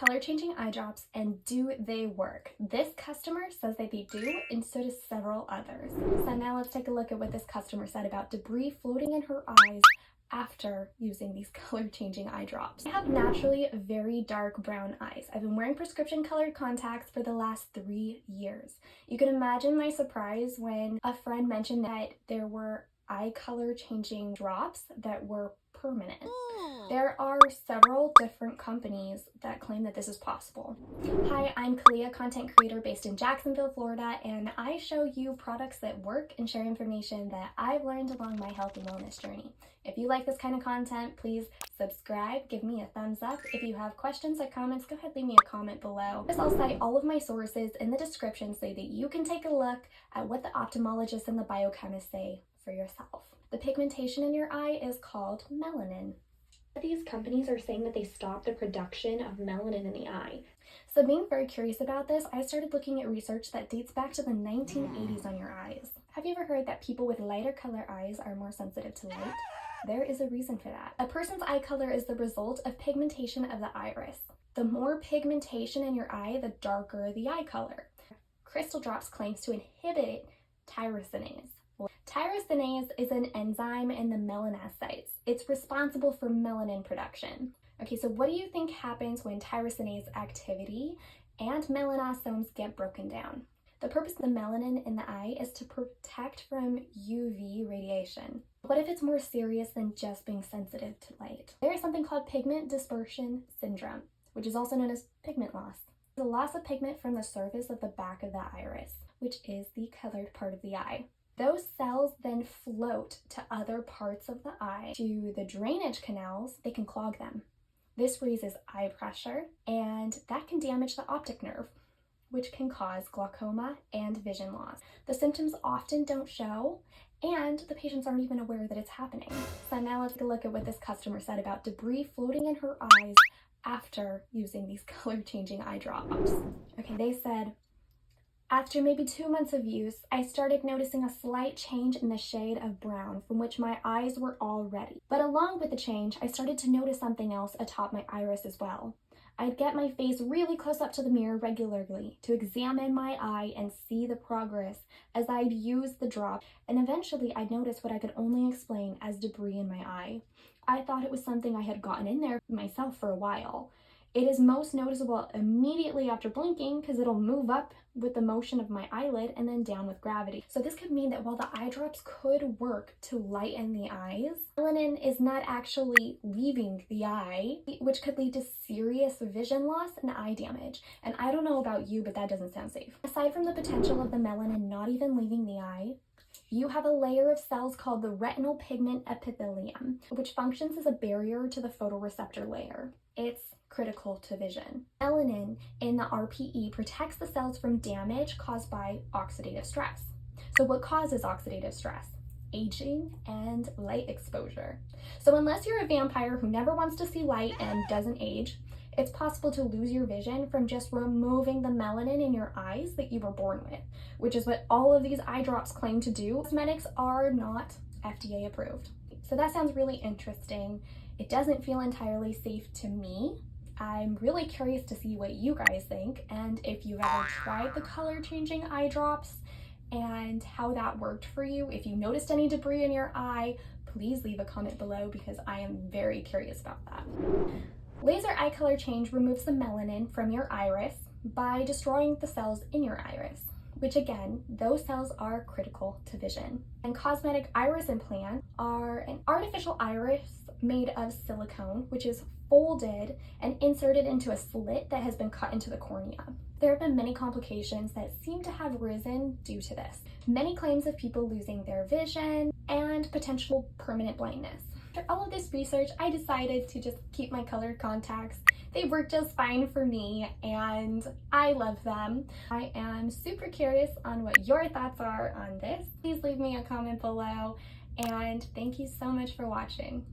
color changing eye drops, and do they work? This customer says that they do, and so do several others. So now let's take a look at what this customer said about debris floating in her eyes after using these color changing eye drops. I have naturally very dark brown eyes. I've been wearing prescription colored contacts for the last 3 years. You can imagine my surprise when a friend mentioned that there were eye color changing drops that were permanent. There are several different companies that claim that this is possible. Hi, I'm Kalia, content creator based in Jacksonville, Florida, and I show you products that work and share information that I've learned along my health and wellness journey. If you like this kind of content, please subscribe, give me a thumbs up. If you have questions or comments, go ahead, leave me a comment below. I'll cite all of my sources in the description so that you can take a look at what the ophthalmologists and the biochemists say for yourself. The pigmentation in your eye is called melanin. These companies are saying that they stop the production of melanin in the eye. So being very curious about this, I started looking at research that dates back to the 1980s on your eyes. Have you ever heard that people with lighter color eyes are more sensitive to light? There is a reason for that. A person's eye color is the result of pigmentation of the iris. The more pigmentation in your eye, the darker the eye color. Crystal Drops claims to inhibit tyrosinase. Tyrosinase is an enzyme in the melanocytes. It's responsible for melanin production. Okay, so what do you think happens when tyrosinase activity and melanosomes get broken down? The purpose of the melanin in the eye is to protect from UV radiation. What if it's more serious than just being sensitive to light? There is something called pigment dispersion syndrome, which is also known as pigment loss. The loss of pigment from the surface of the back of the iris, which is the colored part of the eye. Those cells then float to other parts of the eye, to the drainage canals. They can clog them. This raises eye pressure, and that can damage the optic nerve, which can cause glaucoma and vision loss. The symptoms often don't show, and the patients aren't even aware that it's happening. So now let's take a look at what this customer said about debris floating in her eyes after using these color-changing eye drops. Okay, they said, after maybe 2 months of use, I started noticing a slight change in the shade of brown from which my eyes were already. But along with the change, I started to notice something else atop my iris as well. I'd get my face really close up to the mirror regularly to examine my eye and see the progress as I'd use the drop, and eventually I'd notice what I could only explain as debris in my eye. I thought it was something I had gotten in there myself for a while. It is most noticeable immediately after blinking because it'll move up with the motion of my eyelid and then down with gravity. So this could mean that while the eye drops could work to lighten the eyes, melanin is not actually leaving the eye, which could lead to serious vision loss and eye damage. And I don't know about you, but that doesn't sound safe. Aside from the potential of the melanin not even leaving the eye, you have a layer of cells called the retinal pigment epithelium, which functions as a barrier to the photoreceptor layer. It's critical to vision. Melanin in the RPE protects the cells from damage caused by oxidative stress. So what causes oxidative stress? Aging and light exposure. So unless you're a vampire who never wants to see light and doesn't age, it's possible to lose your vision from just removing the melanin in your eyes that you were born with, which is what all of these eye drops claim to do. Cosmetics are not FDA approved. So that sounds really interesting. It doesn't feel entirely safe to me. I'm really curious to see what you guys think, and if you've ever tried the color changing eye drops and how that worked for you. If you noticed any debris in your eye, please leave a comment below because I am very curious about that. Laser eye color change removes the melanin from your iris by destroying the cells in your iris, which again, those cells are critical to vision. And cosmetic iris implants are an artificial iris made of silicone, which is folded and inserted into a slit that has been cut into the cornea. There have been many complications that seem to have risen due to this. Many claims of people losing their vision and potential permanent blindness. After all of this research, I decided to just keep my colored contacts. They work just fine for me and I love them. I am super curious on what your thoughts are on this. Please leave me a comment below and thank you so much for watching.